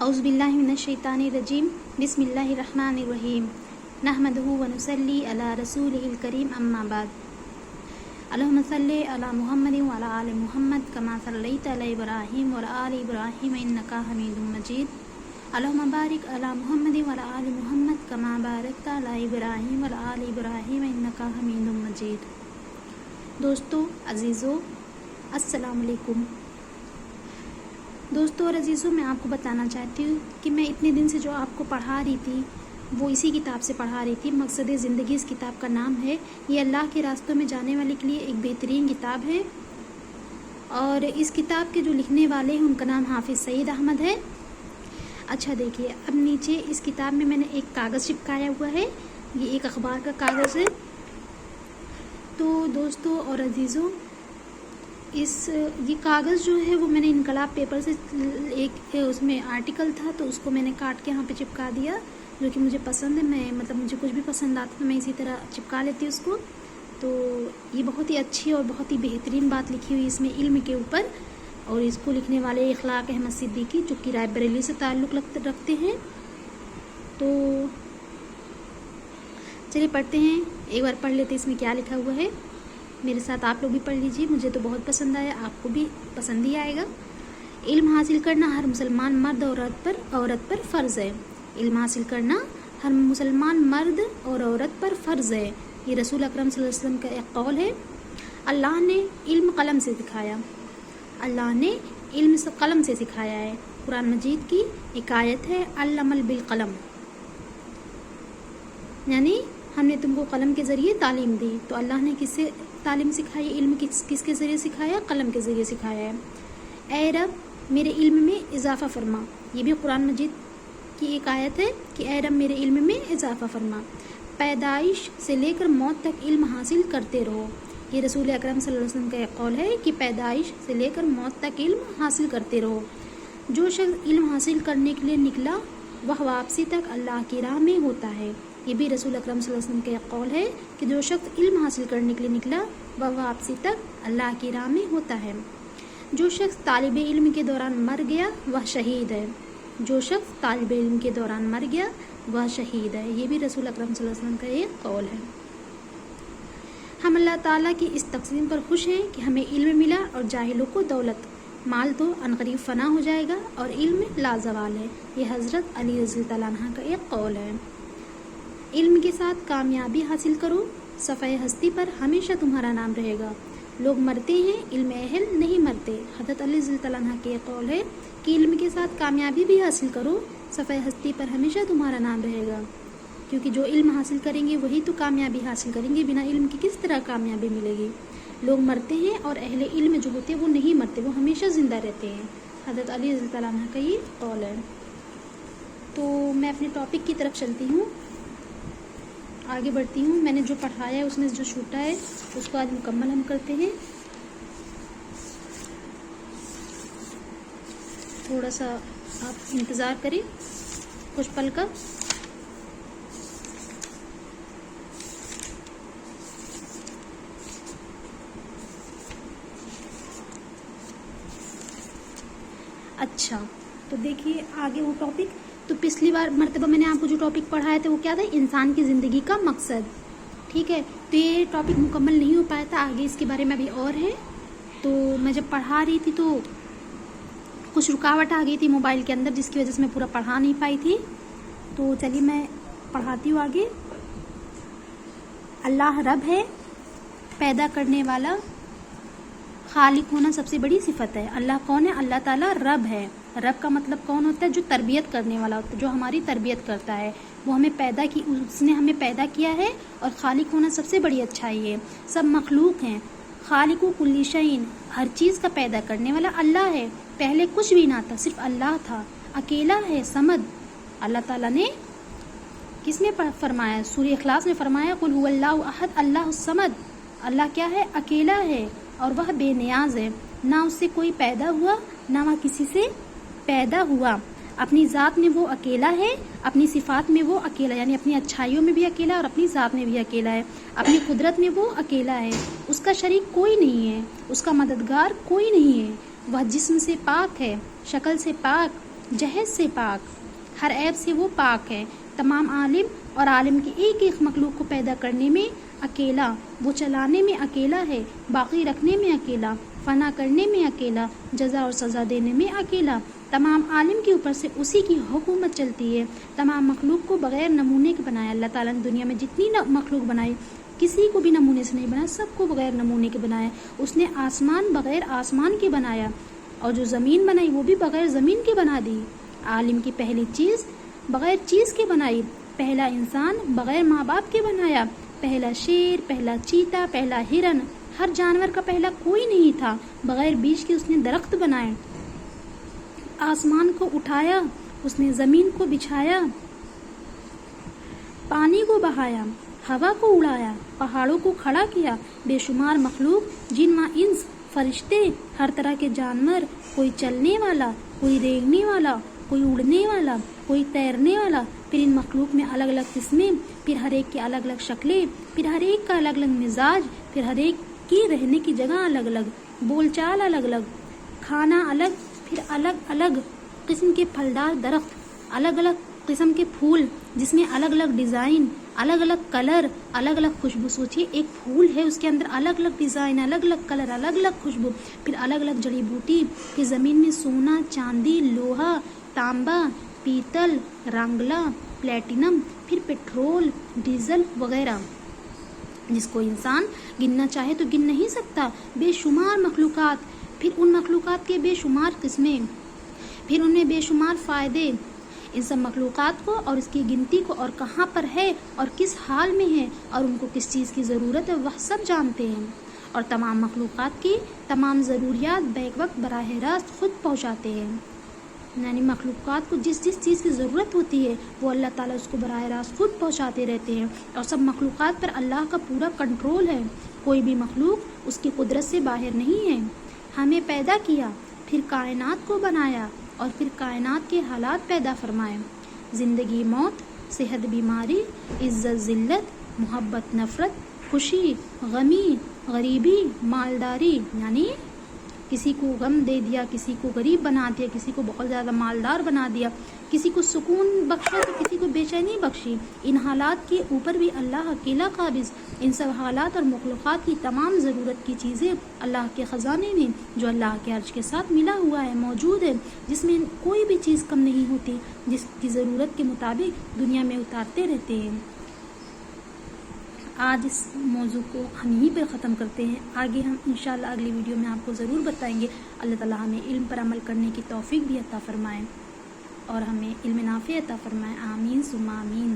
औज़ु बिल्लाहि मिनश्शैतानिर रजीम बिस्मिल्लाहिर रहमानिर रहीम नहमदुहु व नुसल्ली अला रसूलिहिल करीम अम्मा बाद अल्लाहुम्मा सल्लि अला मुहम्मदिन व अला आलि मुहम्मद कमा सल्लैता अला इब्राहीम व अला आलि इब्राहीम इन्नका हमीदुम मजीद अल्लाहुम्मा बारिक अला मुहम्मदिन व अला आलि मुहम्मद कमा बारकता अला इब्राहीम व अला आलि इब्राहीम इन्नका हमीदुम मजीद। दोस्तों अजीज़ों, अस्सलाम वालेकुम। दोस्तों और अजीज़ों, मैं आपको बताना चाहती हूँ कि मैं इतने दिन से जो आपको पढ़ा रही थी वो इसी किताब से पढ़ा रही थी। मकसद ज़िंदगी इस किताब का नाम है। ये अल्लाह के रास्तों में जाने वाले के लिए एक बेहतरीन किताब है और इस किताब के जो लिखने वाले हैं उनका नाम हाफिज़ सईद अहमद है। अच्छा देखिए, अब नीचे इस किताब में मैंने एक कागज़ चिपकाया हुआ है। ये एक अखबार का कागज़ है। तो दोस्तों और अजीज़ों, ये कागज़ जो है वो मैंने इनकलाब पेपर से एक उसमें आर्टिकल था तो उसको मैंने काट के यहाँ पे चिपका दिया, जो कि मुझे पसंद है। मैं मुझे कुछ भी पसंद आता तो मैं इसी तरह चिपका लेती हूँ उसको। तो ये बहुत ही अच्छी और बहुत ही बेहतरीन बात लिखी हुई इसमें इल्म के ऊपर, और इसको लिखने वाले इखलाक अहमद सिद्दीकी जो कि रायबरेली से ताल्लुक़ रखते हैं। तो चलिए पढ़ते हैं, एक बार पढ़ लेते हैं इसमें क्या लिखा हुआ है। मेरे साथ आप लोग भी पढ़ लीजिए, मुझे तो बहुत पसंद आया, आपको भी पसंद ही आएगा। इल्म हासिल करना हर मुसलमान मर्द और औरत पर फ़र्ज़ है। इल्म हासिल करना हर मुसलमान मर्द और औरत पर फ़र्ज़ है। ये रसूल अकरम सल्लल्लाहु अलैहि वसल्लम का एक कौल है। अल्लाह ने इल्म कलम से सिखाया। अल्लाह ने इल्म से कलम से सिखाया है। कुरान मजीद की एक आयत है, अल्लमल बिल कलम, यानी हमने तुमको कलम के ज़रिए तालीम दी। तो अल्लाह ने किससे तालीम सिखाई? इल्म किसके ज़रिए सिखाया? कलम के ज़रिए सिखाया है। ए रब मेरे इल्म में इजाफ़ा फरमा। ये भी कुरान मजीद की एक आयत है कि ए रब मेरे इल्म में इजाफ़ा फरमा। पैदाइश से लेकर मौत तक इल्म हासिल करते रहो। ये रसूल अकरम सल्लल्लाहु अलैहि वसल्लम का एक कौल है कि पैदाइश से लेकर मौत तक इल्म हासिल करते रहो। जो शख्स इल्म हासिल करने के लिए निकला वह वापसी तक अल्लाह की राह में होता है। ये भी रसूल अकरम सल्लल्लाहु अलैहि वसल्लम का एक कौल है कि जो शख्स इल्म हासिल करने के लिए निकला वह वापसी तक अल्लाह की राह में होता है। जो शख्स तालिब इल्म के दौरान मर गया वह शहीद है। जो शख्स तालिब इल्म के दौरान मर गया वह शहीद है। ये भी रसूल अकरम सल्लल्लाहु अलैहि वसल्लम का एक कौल है। हम अल्लाह ताला की इस तक़सीम पर खुश हैं कि हमें इल्म मिला और जाहिलों को दौलत। माल तो अनक़रीब फ़ना हो जाएगा और इल्म लाजवाल है। ये हज़रत अली रज़ी अल्लाह अन्हा का एक कौल है। इल्म के साथ कामयाबी हासिल करो, सफ़ाए हस्ती पर हमेशा तुम्हारा नाम रहेगा। लोग मरते हैं, इल्म अहल नहीं मरते। हज़रत अली रज़ी अल्लाह अन्हा के एक कौल है कि इल्म के साथ कामयाबी भी हासिल करो, सफ़ाए हस्ती पर हमेशा तुम्हारा नाम रहेगा। क्योंकि जो इल्म हासिल करेंगे वही तो कामयाबी हासिल करेंगे। बिना इल्म की किस तरह कामयाबी मिलेगी? लोग मरते हैं और अहले इल्म जो होते हैं वो नहीं मरते, वो हमेशा ज़िंदा रहते हैं। हज़रत अली रज़ी अल्लाह अन्हा का ये कौल है। तो मैं अपने टॉपिक की तरफ चलती हूँ, आगे बढ़ती हूँ। मैंने जो पढ़ाया है उसमें जो छूटा है उसको आज मुकम्मल हम करते हैं। थोड़ा सा आप इंतज़ार करें कुछ पल का। अच्छा, तो देखिए आगे वो टॉपिक। तो पिछली बार मरतबा मैंने आपको जो टॉपिक पढ़ाया था वो क्या था? इंसान की ज़िंदगी का मकसद। ठीक है, तो ये टॉपिक मुकम्मल नहीं हो पाया था, आगे इसके बारे में अभी और है। तो मैं जब पढ़ा रही थी तो कुछ रुकावट आ गई थी मोबाइल के अंदर, जिसकी वजह से मैं पूरा पढ़ा नहीं पाई थी। तो चलिए मैं पढ़ाती हूँ आगे। अल्लाह रब है, पैदा करने वाला, खालिक होना सबसे बड़ी सिफत है। अल्लाह कौन है? अल्लाह ताला रब है। रब का मतलब कौन होता है? जो तरबियत करने वाला होता है, जो हमारी तरबियत करता है। वो हमें पैदा की, उसने हमें पैदा किया है। और खालिक होना सबसे बड़ी अच्छाई है। सब मखलूक हैं। खालिकु कुल्ली शैइन, हर चीज़ का पैदा करने वाला अल्लाह है। पहले कुछ भी ना था, सिर्फ अल्लाह था, अकेला है, समद। अल्लाह ताला ने किसमें फरमाया? सूरह इखलास में फरमाया, कुल हुवल्लाहु अहद अल्लाहु समद। अल्लाह क्या है? अकेला है और वह बेनियाज है। ना उससे कोई पैदा हुआ, ना वह किसी से पैदा हुआ। अपनी ज़ात में वो अकेला है, अपनी सिफ़ात में वो अकेला, यानी अपनी अच्छाइयों में भी अकेला और अपनी ज़ात में भी अकेला है। अपनी कुदरत में वो अकेला है, उसका शरीक कोई नहीं है, उसका मददगार कोई नहीं है। वह जिस्म से पाक है, शक्ल से पाक, جہد سے پاک، ہر عیب سے وہ پاک ہے. تمام عالم اور عالم کی ایک ایک مخلوق کو پیدا کرنے میں اکیلا، وہ چلانے میں اکیلا ہے، باقی رکھنے میں اکیلا، فنا کرنے میں اکیلا، جزا اور سزا دینے میں اکیلا. تمام عالم کے اوپر سے اسی کی حکومت چلتی ہے. تمام مخلوق کو بغیر نمونے کے بنایا. اللہ تعالیٰ نے دنیا میں جتنی مخلوق بنائی کسی کو بھی نمونے سے نہیں بنایا، سب کو بغیر نمونے کے بنایا. اس نے آسمان بغیر آسمان کے بنایا، اور جو زمین بنائی وہ بھی بغیر زمین کے بنا دی. عالم کی پہلی چیز بغیر چیز کے بنائی. پہلا انسان بغیر ماں باپ کے بنایا. پہلا شیر، پہلا چیتا، پہلا ہرن، ہر جانور کا پہلا کوئی نہیں تھا. بغیر بیج کے اس نے درخت بنائے. آسمان کو اٹھایا، اس نے زمین کو بچھایا، پانی کو بہایا، ہوا کو اڑایا، پہاڑوں کو کھڑا کیا. بے شمار مخلوق، جن و انس، فرشتے، ہر طرح کے جانور، کوئی چلنے والا، کوئی رینگنے والا، کوئی اڑنے والا، کوئی تیرنے والا. پھر ان مخلوق میں الگ الگ قسمیں، پھر ہر ایک کی الگ الگ شکلیں، پھر ہر ایک کا الگ الگ مزاج، پھر ہر ایک کی رہنے کی جگہ الگ الگ، بول چال الگ الگ، کھانا الگ، پھر الگ الگ قسم کے پھلدار درخت، الگ الگ قسم کے پھول جس میں الگ الگ ڈیزائن، الگ الگ کلر، الگ الگ خوشبو. سوچیے ایک پھول ہے، اس کے اندر الگ الگ ڈیزائن، الگ الگ کلر، الگ الگ خوشبو، پھر الگ الگ جڑی بوٹی. پھر زمین میں سونا، چاندی، لوہا، تانبا، پیتل، رنگلا، پلیٹینم، پھر پیٹرول، ڈیزل وغیرہ، جس کو انسان گننا چاہے تو گن نہیں سکتا. بے شمار مخلوقات، پھر ان مخلوقات کے بے شمار قسمیں، پھر ان میں بے شمار فائدے. ان سب مخلوقات کو اور اس کی گنتی کو اور کہاں پر ہے اور کس حال میں ہے اور ان کو کس چیز کی ضرورت ہے وہ سب جانتے ہیں. اور تمام مخلوقات کی تمام ضروریات بیک وقت براہ راست خود پہنچاتے ہیں. یعنی مخلوقات کو جس جس چیز کی ضرورت ہوتی ہے وہ اللہ تعالیٰ اس کو براہ راست خود پہنچاتے رہتے ہیں. اور سب مخلوقات پر اللہ کا پورا کنٹرول ہے. کوئی بھی مخلوق اس کی قدرت سے باہر نہیں ہے. ہمیں پیدا کیا، پھر کائنات کو بنایا، اور پھر کائنات کے حالات پیدا فرمائے. زندگی موت، صحت بیماری، عزت ذلت، محبت نفرت، خوشی غمی، غریبی مالداری، یعنی کسی کو غم دے دیا، کسی کو غریب بنا دیا، کسی کو بہت زیادہ مالدار بنا دیا، کسی کو سکون بخشا تو کسی کو بے چینی بخشی. ان حالات کے اوپر بھی اللہ اکیلا قابض. ان سب حالات اور مخلوقات کی تمام ضرورت کی چیزیں اللہ کے خزانے میں جو اللہ کے عرش کے ساتھ ملا ہوا ہے موجود ہے، جس میں کوئی بھی چیز کم نہیں ہوتی، جس کی ضرورت کے مطابق دنیا میں اتارتے رہتے ہیں. آج اس موضوع کو ہم یہیں پر ختم کرتے ہیں. آگے ہم انشاءاللہ اگلی ویڈیو میں آپ کو ضرور بتائیں گے. اللہ تعالیٰ ہمیں علم پر عمل کرنے کی توفیق بھی عطا فرمائے اور ہمیں علم نافع عطا فرمائے. آمین ثم آمین.